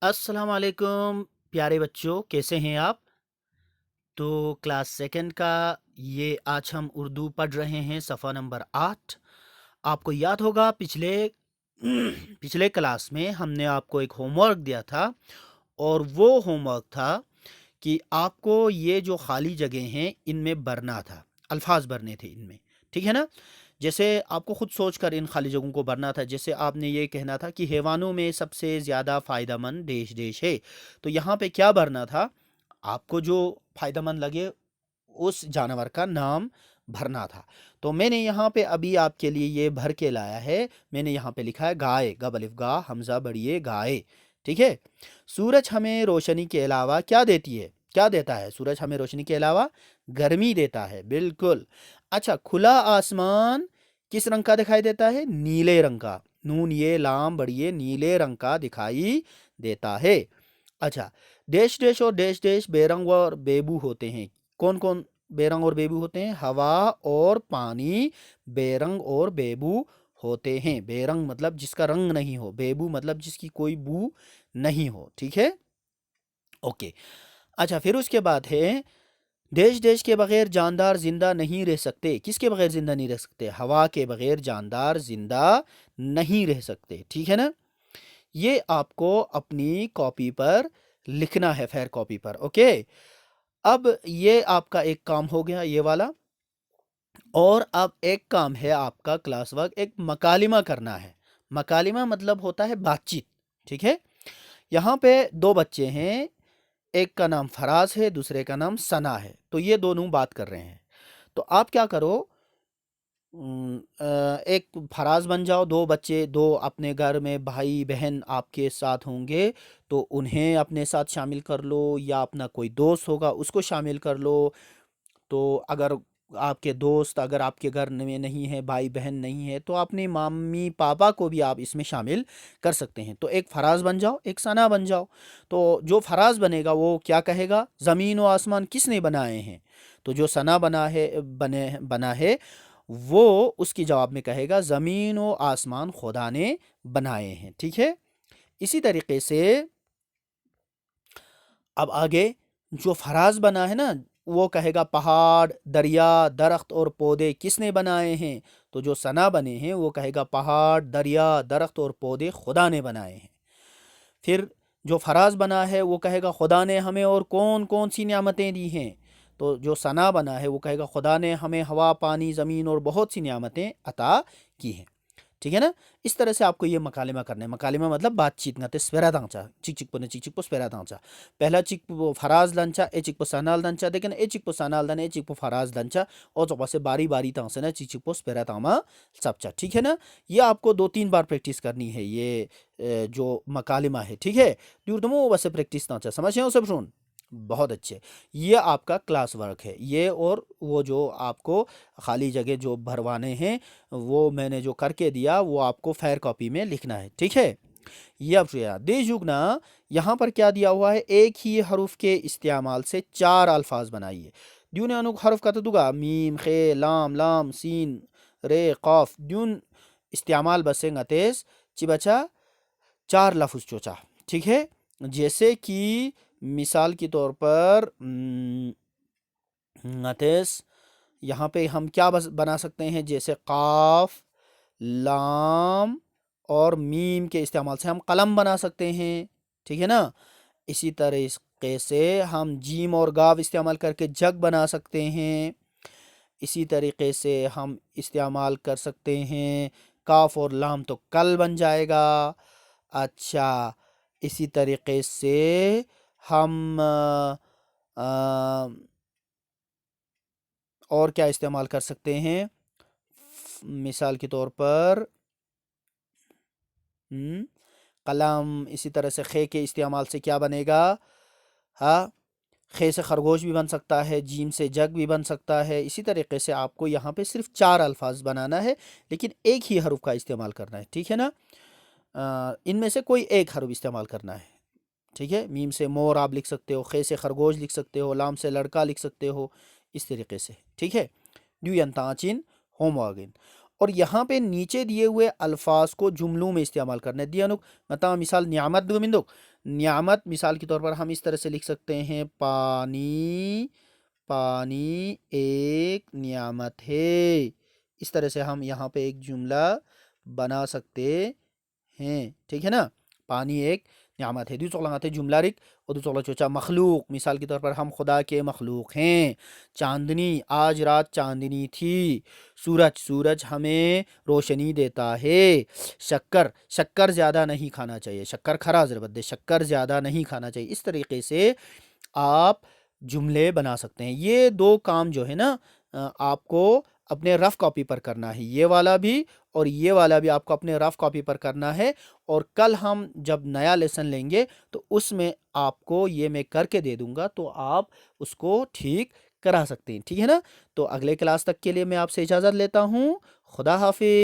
अस्सलाम वालेकुम प्यारे बच्चों, कैसे हैं आप? तो क्लास सेकंड का ये आज हम उर्दू पढ़ रहे हैं, सफ़ा नंबर 8। आपको याद होगा पिछले पिछले क्लास में हमने आपको एक होमवर्क दिया था, और वो होमवर्क था कि आपको ये जो खाली जगह हैं इनमें भरना था, अल्फाज भरने थे इनमें। ठीक है ना? जैसे आपको खुद सोचकर इन खाली जगहों को भरना था। जैसे आपने ये कहना था कि हैवानों में सबसे ज़्यादा फ़ायदेमंद देश देश है, तो यहाँ पे क्या भरना था? आपको जो फ़ायदेमंद लगे उस जानवर का नाम भरना था। तो मैंने यहाँ पे अभी आपके लिए ये भर के लाया है। मैंने यहाँ पे लिखा है गाय, गब अलिफ गा हमजा बढ़िए गाय। ठीक है। सूरज हमें रोशनी के अलावा क्या देती है? क्या देता है? सूरज हमें रोशनी के अलावा गर्मी देता है, बिल्कुल। अच्छा, खुला आसमान किस रंग का दिखाई देता है? नीले रंग का। नून ये लाम बढ़िए नीले रंग का दिखाई देता है। अच्छा, देश देश और देश देश बेरंग और बेबू होते हैं। कौन कौन बेरंग और बेबू होते हैं? हवा और पानी बेरंग और बेबू होते हैं। बेरंग मतलब जिसका रंग नहीं हो, बेबू मतलब जिसकी कोई बू नहीं हो। ठीक है, ओके। अच्छा, फिर उसके बाद है देश देश के बगैर जानदार जिंदा नहीं रह सकते। किसके बगैर जिंदा नहीं रह सकते? हवा के बगैर जानदार जिंदा नहीं रह सकते। ठीक है ना? ये आपको अपनी कॉपी पर लिखना है, फेयर कॉपी पर। ओके, अब ये आपका एक काम हो गया, ये वाला। और अब एक काम है आपका क्लास वर्क, एक मकालिमा करना है। मकालिमा मतलब होता है बातचीत। ठीक है। यहाँ पे दो बच्चे हैं, एक का नाम फराज है, दूसरे का नाम सना है। तो ये दोनों बात कर रहे हैं। तो आप क्या करो, एक फराज बन जाओ। दो बच्चे, दो अपने घर में भाई बहन आपके साथ होंगे, तो उन्हें अपने साथ शामिल कर लो, या अपना कोई दोस्त होगा उसको शामिल कर लो। तो अगर आपके दोस्त अगर आपके घर में नहीं है, भाई बहन नहीं है, तो अपने मम्मी पापा को भी आप इसमें शामिल कर सकते हैं। तो एक फराज बन जाओ, एक सना बन जाओ। तो जो फराज बनेगा वो क्या कहेगा? ज़मीन और आसमान किसने बनाए हैं? तो जो सना बना है वो उसकी जवाब में कहेगा ज़मीन और आसमान खुदा ने बनाए हैं। ठीक है। इसी तरीके से अब आगे जो फराज बना है ना, वो कहेगा पहाड़ दरिया दरख्त और पौधे किसने बनाए हैं? तो जो सना बने हैं वो कहेगा पहाड़ दरिया दरख्त और पौधे खुदा ने बनाए हैं। फिर जो फराज बना है वो कहेगा खुदा ने हमें और कौन कौन सी नियामतें दी हैं? तो जो सना बना है वो कहेगा खुदा ने हमें हवा पानी ज़मीन और बहुत सी नियामतें अता की हैं। ठीक है ना? इस तरह से आपको ये मकालिमा करना है। मकालिमा मतलब बातचीत ngate spera dangcha चिक चिक पोने चिक चिक पो spera dangcha पहला चिक पो फराज दंचा ए चिक पो सनाल दंचा देखें ए चिक पो सनाल दन ए चिक पो फराज दंचा और जब से बारी बारी तंग से ना चिक चिक पो spera तामा सबचा। ठीक है ना? ये आपको दो तीन बार प्रैक्टिस करनी है, ये जो मकालिमा है। ठीक है, दूर तुम वैसे प्रैक्टिस ना समझ हो सब सुन। बहुत अच्छे। ये आपका क्लास वर्क है, ये और वो जो आपको खाली जगह जो भरवाने हैं वो मैंने जो करके दिया वो आपको फेयर कॉपी में लिखना है। ठीक है। ये अब दे जुगना यहाँ पर क्या दिया हुआ है? एक ही हरूफ के इस्तेमाल से चार अल्फाज बनाइए। द्यून अनुक हरफ का तो दूंगा मीम खे लाम लाम सीन रे कौफ द्यून इस्तेमाल बसेंगा तेज चिबचा चार लफ्ज चोचा। ठीक है। जैसे कि मिसाल के तौर पर नतेस यहाँ पे हम क्या बना सकते हैं? जैसे काफ लाम और मीम के इस्तेमाल से हम कलम बना सकते हैं। ठीक है ना? इसी तरीके से हम जीम और गाव इस्तेमाल करके जग बना सकते हैं। इसी तरीके से हम इस्तेमाल कर सकते हैं काफ और लाम, तो कल बन जाएगा। अच्छा, इसी तरीके से हम और क्या इस्तेमाल कर सकते हैं? मिसाल के तौर पर कलम। इसी तरह से खे के इस्तेमाल से क्या बनेगा? हाँ, खे से खरगोश भी बन सकता है, जीम से जग भी बन सकता है। इसी तरीके से आपको यहाँ पे सिर्फ चार अल्फाज बनाना है, लेकिन एक ही हरूफ का इस्तेमाल करना है। ठीक है ना? इनमें से कोई एक हरूफ इस्तेमाल करना है। ठीक है। मीम से मोर आप लिख सकते हो, खे से खरगोश लिख सकते हो, लाम से लड़का लिख सकते हो, इस तरीके से। ठीक है। ड्यू यंताचिन होमवागिन। اور یہاں پہ نیچے دیے ہوئے الفاظ کو جملوں میں استعمال کرنا ہے. دیا نک متا مثال نعمت دو مندوک. نعمت مثال کے طور پر ہم اس طرح سے لکھ سکتے ہیں پانی. پانی ایک نعمت ہے. اس طرح سے ہم یہاں پہ ایک جملہ بنا سکتے ہیں. ٹھیک ہے نا. پانی ایک نعمت ہے. دوسرا لگاتے جملہ رک اور دوسرا چوچا مخلوق. مثال کے طور پر ہم خدا کے مخلوق ہیں. چاندنی آج رات چاندنی تھی. سورج ہمیں روشنی دیتا ہے. شکر زیادہ نہیں کھانا چاہیے. شکر کھرا ضربت دے. شکر زیادہ نہیں کھانا چاہیے. اس طریقے سے آپ جملے بنا سکتے ہیں. یہ دو کام جو ہے نا آپ کو اپنے رف کاپی پر کرنا ہے. یہ والا بھی اور یہ والا بھی آپ کو اپنے رف کاپی پر کرنا ہے. اور کل ہم جب نیا لیسن لیں گے تو اس میں آپ کو یہ میں کر کے دے دوں گا تو آپ اس کو ٹھیک کرا سکتے ہیں. ٹھیک ہے نا. تو اگلے کلاس تک کے لیے میں آپ سے اجازت لیتا ہوں. خدا حافظ.